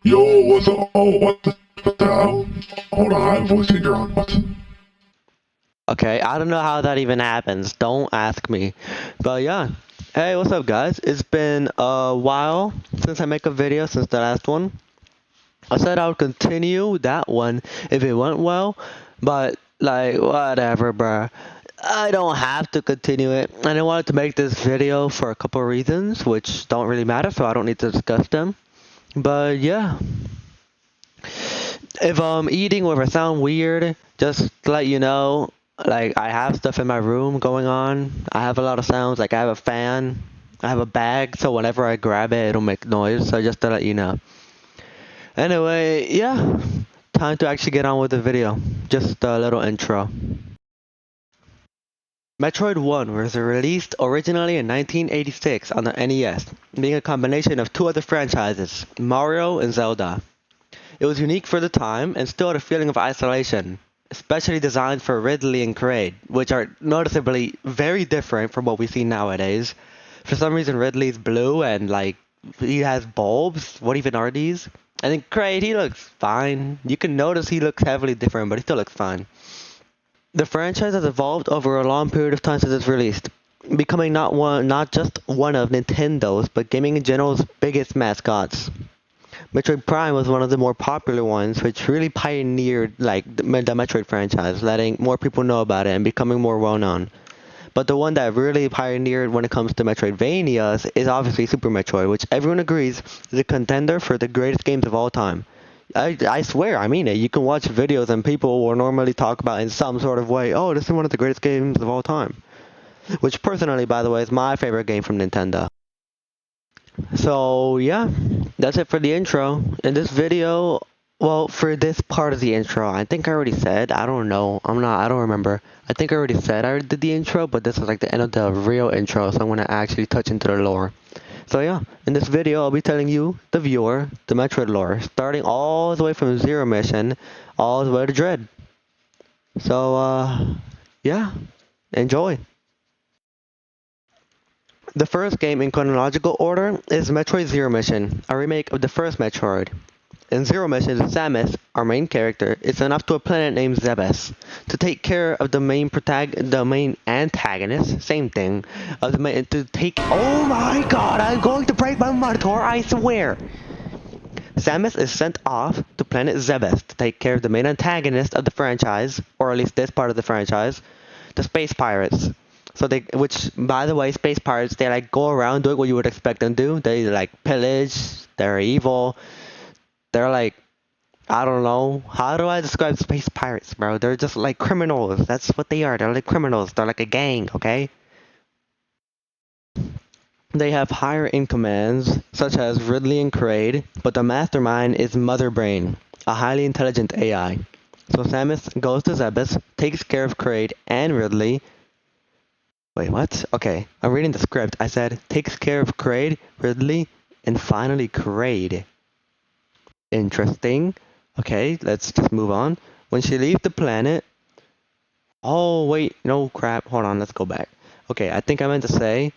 Yo, what's up? Oh, what the hell? Hold on, I have voice changer on. What? Okay, I don't know how that even happens. Don't ask me. But yeah. Hey, what's up, guys? It's been a while since I make a video, since the last one. I said I would continue that one if it went well, but like, whatever, bruh. I don't have to continue it. And I wanted to make this video for a couple reasons, which don't really matter, so I don't need to discuss them. But yeah. If eating or if I sound weird, just to let you know, like I have stuff in my room going on. I have a lot of sounds, like I have a fan, I have a bag, so whenever I grab it, it'll make noise. So just to let you know. Anyway, yeah, time to actually get on with the video. Just a little intro. Metroid 1 was released originally in 1986 on the NES, being a combination of two other franchises, Mario and Zelda. It was unique for the time and still had a feeling of isolation, especially designed for Ridley and Kraid, which are noticeably very different from what we see nowadays. For some reason, Ridley's blue and like he has bulbs. What even are these? I think Kraid, he looks fine. You can notice he looks heavily different, but he still looks fine. The franchise has evolved over a long period of time since its release, becoming not just one of Nintendo's, but gaming in general's biggest mascots. Metroid Prime was one of the more popular ones, which really pioneered like the Metroid franchise, letting more people know about it and becoming more well known. But the one that really pioneered when it comes to Metroidvanias is obviously Super Metroid, which everyone agrees is a contender for the greatest games of all time. I swear, I mean it. You can watch videos and people will normally talk about in some sort of way, oh, this is one of the greatest games of all time. Which personally, by the way, is my favorite game from Nintendo. So yeah, that's it for the intro. In this video, well, for this part of the intro, I think I already said, I don't know, I don't remember. I think I already said I already did the intro, but this is like the end of the real intro, so I'm gonna actually touch into the lore. So yeah, in this video, I'll be telling you, the viewer, the Metroid lore, starting all the way from Zero Mission, all the way to Dread. So, yeah, enjoy. The first game in chronological order is Metroid Zero Mission, a remake of the first Metroid. In Zero Mission, Samus, our main character, is sent off to a planet named Zebes to take care of the main antagonist, same thing, of the main, to take. Oh my God! I'm going to break my monitor, I swear. Samus is sent off to planet Zebes to take care of the main antagonist of the franchise, or at least this part of the franchise, the space pirates. So they, which by the way, space pirates, they like go around doing what you would expect them to do. They like pillage. They're evil. They're like, I don't know. How do I describe space pirates, bro? They're just like criminals. That's what they are. They're like criminals. They're like a gang, okay? They have higher in commands, such as Ridley and Kraid, but the mastermind is Mother Brain, a highly intelligent AI. So Samus goes to Zebes, takes care of Kraid and Ridley. Wait, what? Okay, I'm reading the script. I said takes care of Kraid, Ridley, and finally Kraid. Interesting. Okay, let's just move on. When she leaves the planet. Oh, wait, no crap. Hold on, let's go back. Okay, I think I meant to say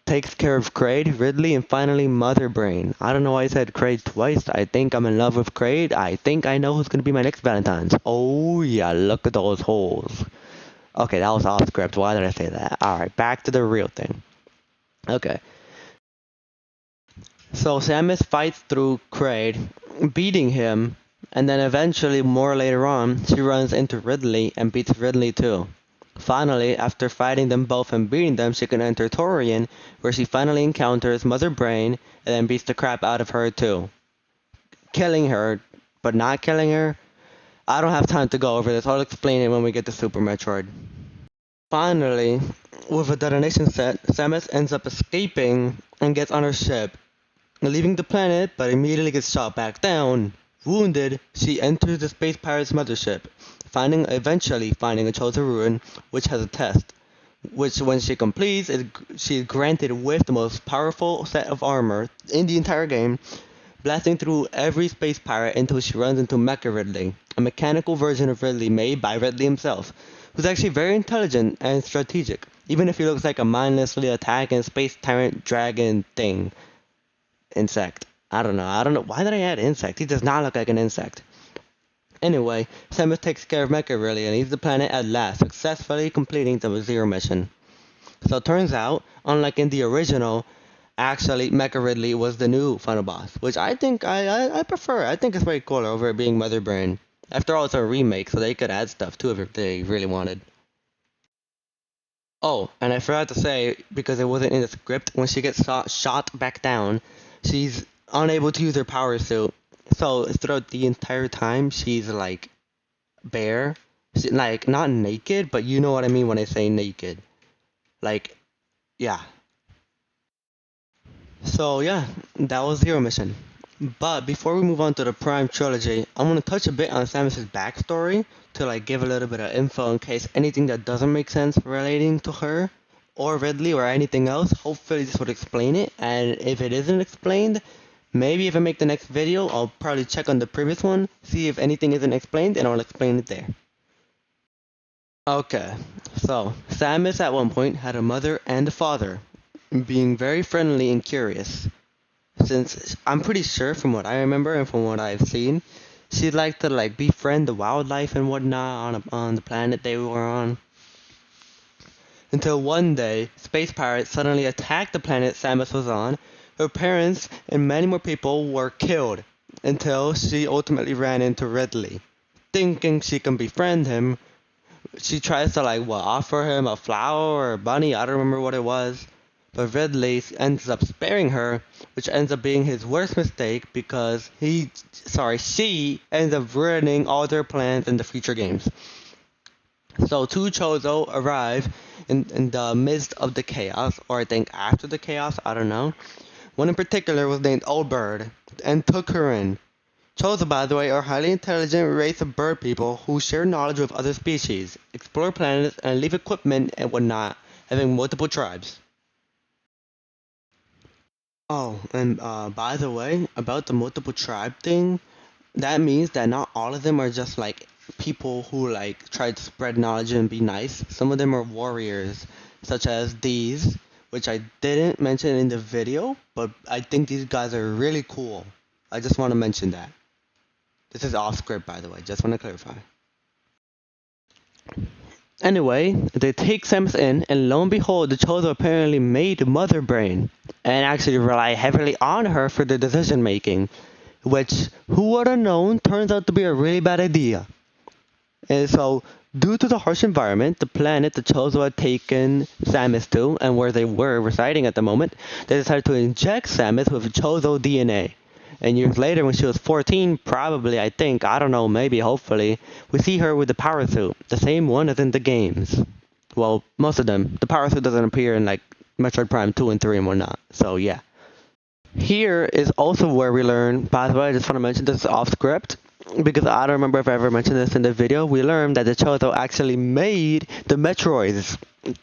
takes care of Kraid, Ridley, and finally Mother Brain. I don't know why I said Kraid twice. I think I'm in love with Kraid. I think I know who's gonna be my next Valentine's. Oh yeah, look at those holes. Okay, that was off script. Why did I say that? Alright, back to the real thing. Okay. So Samus fights through Kraid, beating him, and then eventually, more later on, she runs into Ridley and beats Ridley too. Finally, after fighting them both and beating them, she can enter Torian, where she finally encounters Mother Brain and then beats the crap out of her too. Killing her, but not killing her. I don't have time to go over this. I'll explain it when we get to Super Metroid. Finally, with a detonation set, Samus ends up escaping and gets on her ship, leaving the planet, but immediately gets shot back down. Wounded, she enters the space pirate's mothership, eventually finding a chosen ruin, which has a test, which when she completes, she is granted with the most powerful set of armor in the entire game, blasting through every space pirate until she runs into Mecha Ridley, a mechanical version of Ridley made by Ridley himself, who's actually very intelligent and strategic, even if he looks like a mindlessly attacking space tyrant dragon thing insect. I don't know. I don't know. Why did I add insect? He does not look like an insect. Anyway, Samus takes care of Mecha really and leaves the planet at last, successfully completing the Zero mission. So it turns out, unlike in the original, actually Mecha Ridley was the new final boss, which I think I prefer. I think it's way cooler over it being Mother Brain. After all, it's a remake, so they could add stuff too if they really wanted. Oh, and I forgot to say, because it wasn't in the script, when she gets shot back down, she's unable to use her power suit. So throughout the entire time, she's like bare. Like, not naked, but you know what I mean when I say naked. Like, yeah. So, yeah, that was Zero Mission. But before we move on to the Prime Trilogy, I want to touch a bit on Samus's backstory to like give a little bit of info in case anything that doesn't make sense relating to her or Ridley or anything else. Hopefully this would explain it, and if it isn't explained, maybe if I make the next video, I'll probably check on the previous one, see if anything isn't explained, and I'll explain it there. Okay, so Samus at one point had a mother and a father, being very friendly and curious. Since I'm pretty sure from what I remember and from what I've seen, she'd like to like befriend the wildlife and whatnot on the planet they were on. Until one day, space pirates suddenly attacked the planet Samus was on. Her parents and many more people were killed until she ultimately ran into Ridley. Thinking she can befriend him, she tries to like what offer him a flower or a bunny, I don't remember what it was. But Ridley ends up sparing her, which ends up being his worst mistake because she ends up ruining all their plans in the future games. So two Chozo arrive in the midst of the chaos, or I think after the chaos, I don't know. One in particular was named Old Bird and took her in. Chozo, by the way, are a highly intelligent race of bird people who share knowledge with other species, explore planets, and leave equipment and whatnot, having multiple tribes. Oh, and by the way, about the multiple tribe thing, that means that not all of them are just like people who like try to spread knowledge and be nice. Some of them are warriors, such as these, which I didn't mention in the video, but I think these guys are really cool. I just want to mention that. This is off script, by the way, just want to clarify. Anyway, they take Samus in, and lo and behold, the Chozo apparently made Mother Brain, and actually rely heavily on her for the decision making, which, who would have known, turns out to be a really bad idea. And so, due to the harsh environment, the planet the Chozo had taken Samus to, and where they were residing at the moment, they decided to inject Samus with Chozo DNA. And years later, when she was 14, probably, I think, I don't know, maybe, hopefully, we see her with the power suit, the same one as in the games. Well, most of them. The power suit doesn't appear in, like, Metroid Prime 2 and 3 and whatnot, so yeah. Here is also where we learn, by the way, I just want to mention this is off script, because I don't remember if I ever mentioned this in the video, we learned that the Chozo actually made the Metroids,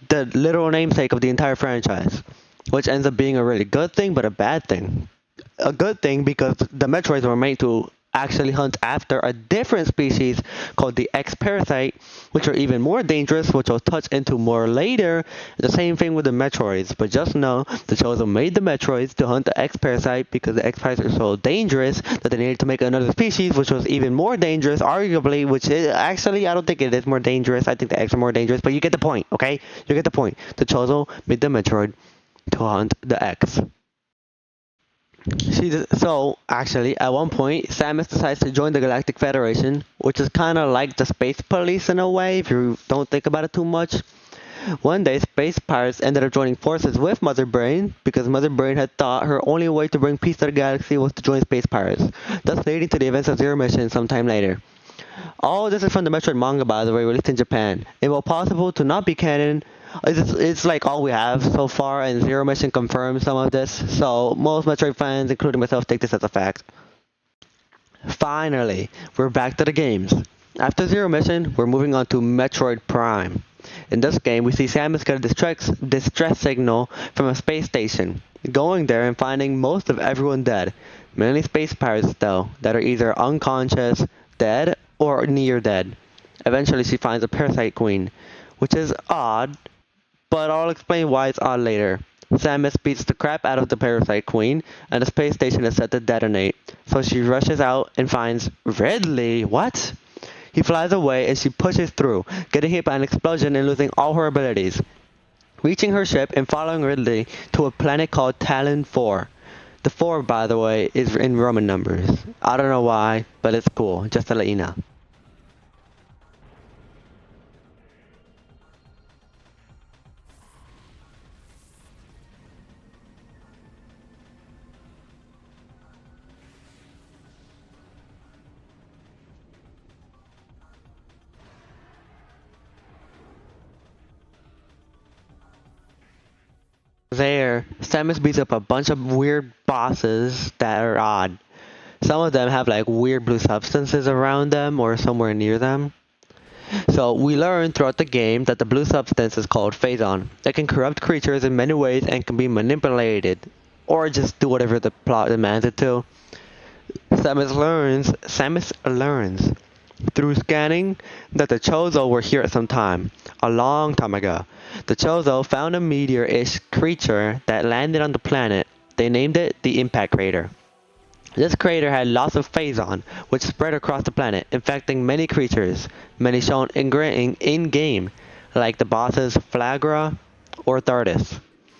the literal namesake of the entire franchise, which ends up being a really good thing, but a bad thing. A good thing because the Metroids were made to actually hunt after a different species called the X parasite, which are even more dangerous, which I'll touch into more later. The same thing with the Metroids, but just know the Chozo made the Metroids to hunt the X parasite because the X parasite is so dangerous that they needed to make another species which was even more dangerous, arguably, which is actually I don't think it is more dangerous. I think the X are more dangerous, but you get the point, okay? You get the point. The Chozo made the Metroid to hunt the X. So, actually, at one point, Samus decides to join the Galactic Federation, which is kind of like the space police in a way, if you don't think about it too much. One day, space pirates ended up joining forces with Mother Brain, because Mother Brain had thought her only way to bring peace to the galaxy was to join space pirates, thus leading to the events of Zero Mission sometime later. All this is from the Metroid manga, by the way, released in Japan. It will possible to not be canon. It's like all we have so far, and Zero Mission confirms some of this. So most Metroid fans, including myself, take this as a fact. Finally, we're back to the games. After Zero Mission, we're moving on to Metroid Prime. In this game, we see Samus get a distress signal from a space station, going there and finding most of everyone dead. Mainly space pirates, though, that are either unconscious, dead, or near dead. Eventually, she finds a parasite queen, which is odd, but I'll explain why it's odd later. Samus beats the crap out of the Parasite Queen, and the space station is set to detonate. So she rushes out and finds Ridley. What? He flies away and she pushes through, getting hit by an explosion and losing all her abilities. Reaching her ship and following Ridley to a planet called Talon 4. The 4, by the way, is in Roman numbers. I don't know why, but it's cool, just to let you know. There, Samus beats up a bunch of weird bosses that are odd. Some of them have like weird blue substances around them or somewhere near them. So we learn throughout the game that the blue substance is called Phazon. It can corrupt creatures in many ways and can be manipulated, or just do whatever the plot demands it to. Samus learns through scanning that the Chozo were here at some time, a long time ago. The Chozo found a meteor-ish creature that landed on the planet. They named it the Impact Crater. This crater had lots of phazon, which spread across the planet, infecting many creatures, many shown in-game, like the bosses Flagra or Thardis.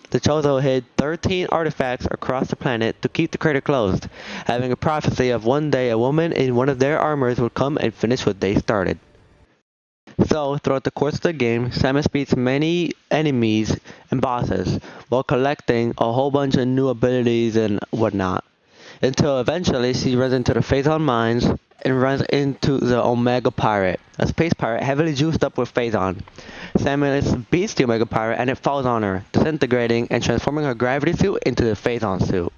The Chozo hid 13 artifacts across the planet to keep the crater closed, having a prophecy of one day a woman in one of their armors would come and finish what they started. So, throughout the course of the game, Samus beats many enemies and bosses, while collecting a whole bunch of new abilities and whatnot until eventually she runs into the Phazon mines and runs into the Omega Pirate, a space pirate heavily juiced up with Phazon. Samus beats the Omega Pirate and it falls on her, disintegrating and transforming her gravity suit into the Phazon suit.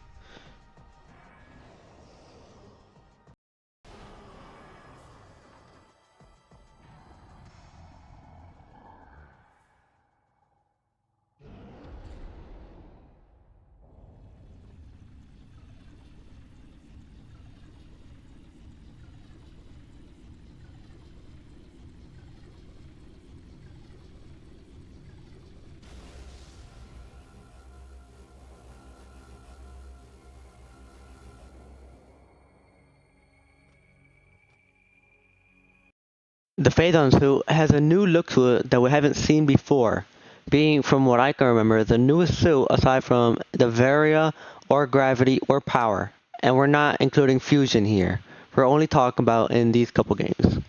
The Phazon suit has a new look to it that we haven't seen before, being, from what I can remember, the newest suit aside from the Varia or Gravity or Power. And we're not including Fusion here. We're only talking about in these couple games.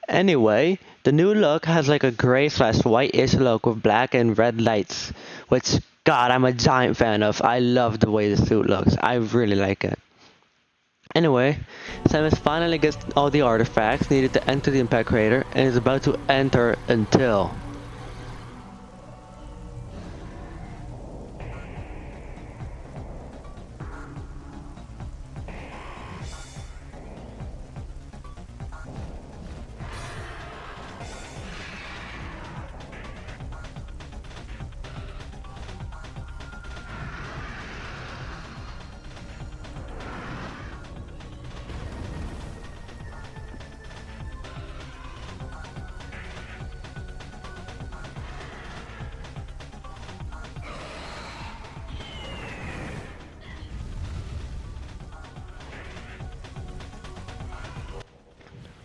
Anyway, the new look has like a gray slash white-ish look with black and red lights, which, God, I'm a giant fan of. I love the way the suit looks. I really like it. Anyway, Samus finally gets all the artifacts needed to enter the Impact Crater and is about to enter until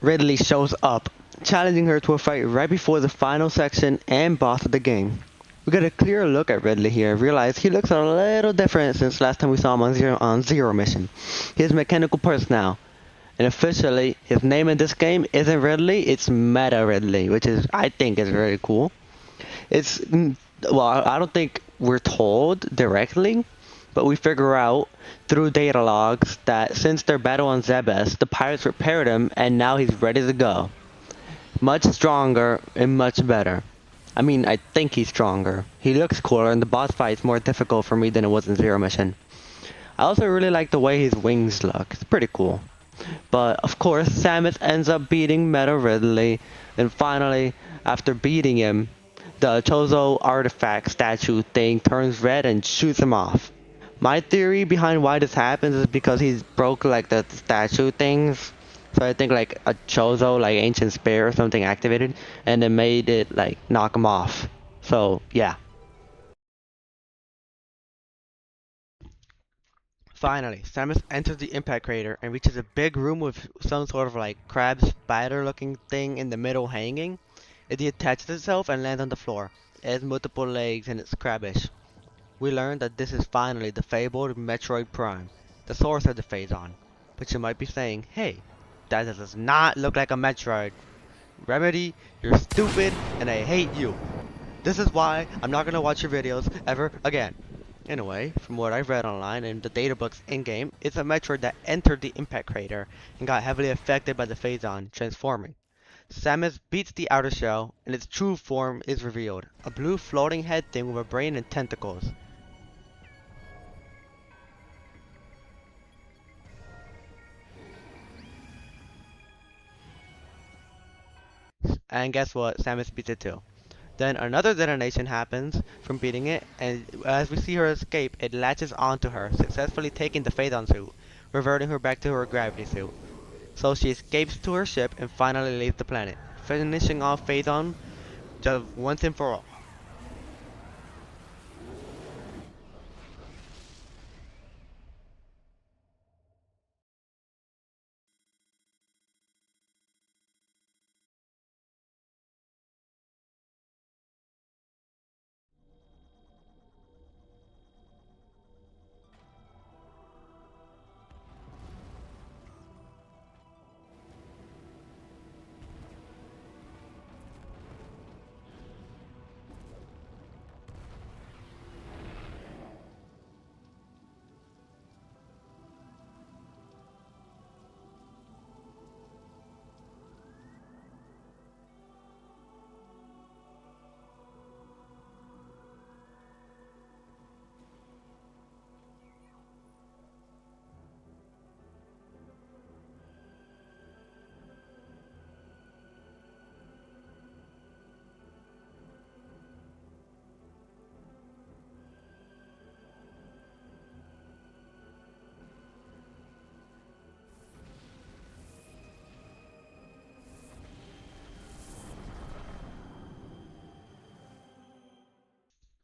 Ridley shows up, challenging her to a fight right before the final section and boss of the game. We get a clearer look at Ridley here and realize he looks a little different since last time we saw him on Zero Mission. He has mechanical parts now, and officially his name in this game isn't Ridley, it's Meta Ridley, which is, I think, is very cool. It's, well, I don't think we're told directly, but we figure out through data logs that since their battle on Zebes, the pirates repaired him and now he's ready to go. Much stronger and much better. I mean, I think he's stronger. He looks cooler and the boss fight is more difficult for me than it was in Zero Mission. I also really like the way his wings look. It's pretty cool. But of course, Samus ends up beating Meta Ridley, and finally, after beating him, the Chozo artifact statue thing turns red and shoots him off. My theory behind why this happens is because he broke like the statue things. So I think like a Chozo, like ancient spear or something activated, and it made it like knock him off. So yeah. Finally, Samus enters the impact crater and reaches a big room with some sort of like crab spider looking thing in the middle hanging. It detaches itself and lands on the floor. It has multiple legs and it's crabbish. We learn that this is finally the fabled Metroid Prime, the source of the Phazon. But you might be saying, hey, that does not look like a Metroid. Remedy, you're stupid and I hate you. This is why I'm not gonna watch your videos ever again. Anyway, from what I've read online and the databooks in-game, it's a Metroid that entered the impact crater and got heavily affected by the Phazon, transforming. Samus beats the outer shell, and its true form is revealed, a blue floating head thing with a brain and tentacles. And guess what? Samus beats it too. Then another detonation happens from beating it, and as we see her escape, it latches onto her, successfully taking the Phaethon suit, reverting her back to her gravity suit. So she escapes to her ship and finally leaves the planet, finishing off Phaethon just once and for all.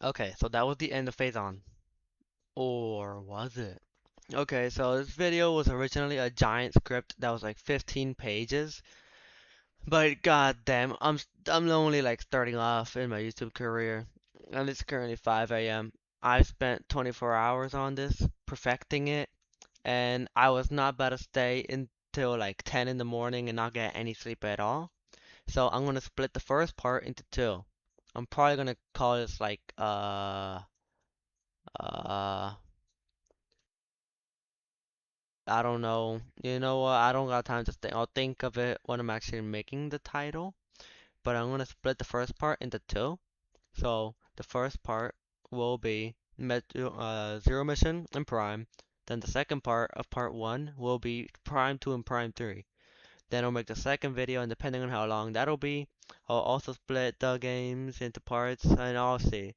Okay, so that was the end of Phaethon. Or was it? Okay, so this video was originally a giant script that was like 15 pages. But goddamn, I'm only like starting off in my YouTube career, and it's currently 5 a.m. I spent 24 hours on this, perfecting it, and I was not about to stay until like 10 in the morning and not get any sleep at all. So I'm gonna split the first part into two. I'm probably gonna call this like uh I don't know. You know what? I don't got time to think. I'll think of it when I'm actually making the title. But I'm gonna split the first part into two. So the first part will be Zero Mission and Prime. Then the second part of part 1 will be Prime 2 and Prime 3. Then I'll make the second video, and depending on how long that'll be, I'll also split the games into parts, and I'll see.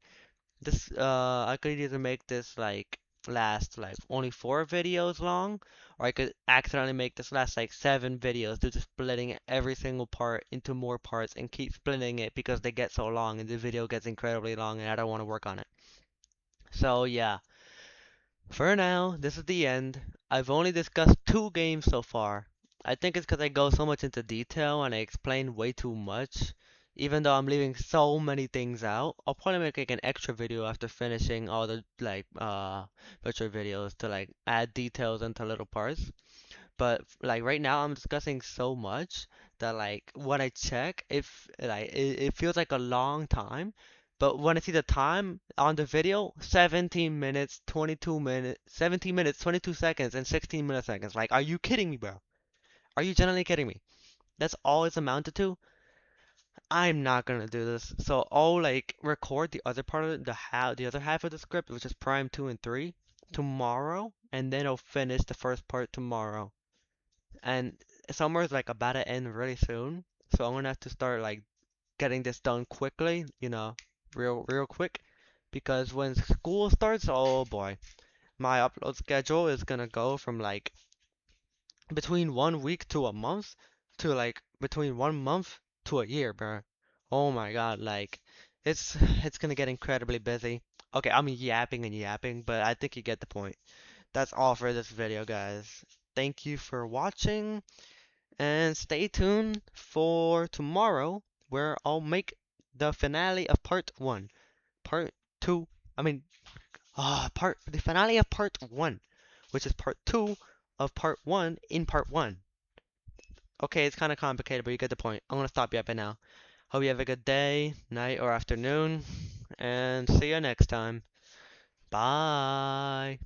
This I could either make this like last like only 4 videos long, or I could accidentally make this last like 7 videos due to splitting every single part into more parts and keep splitting it because they get so long and the video gets incredibly long and I don't want to work on it. So yeah, for now, this is the end. I've only discussed 2 games so far. I think it's because I go so much into detail and I explain way too much. Even though I'm leaving so many things out, I'll probably make like an extra video after finishing all the like virtual videos to like add details into little parts. But like right now I'm discussing so much that like when I check if like it feels like a long time, but when I see the time on the video, 17 minutes, 22 minutes, 17 minutes, 22 seconds, and 16 milliseconds. Like, are you kidding me, bro? Are you genuinely kidding me? That's all it's amounted to? I'm not gonna do this. So I'll like record the other part of it, the other half of the script, which is Prime 2 and 3, tomorrow, and then I'll finish the first part tomorrow. And summer's like about to end really soon, so I'm gonna have to start like getting this done quickly, real quick, because when school starts, oh boy, my upload schedule is gonna go from like between 1 week to a month to like between 1 month to a year, bro. Oh my God, like it's gonna get incredibly busy. Okay, I'm yapping and yapping, but I think you get the point. that's all for this video, guys. Thank you for watching, and stay tuned for tomorrow, where I'll make the finale of part 1. Part 2, I mean, the finale of part 1, which is part 2 of part 1 in part 1. Okay, it's kind of complicated, but you get the point. I'm gonna stop you up now. Hope you have a good day, night, or afternoon, and see you next time. Bye.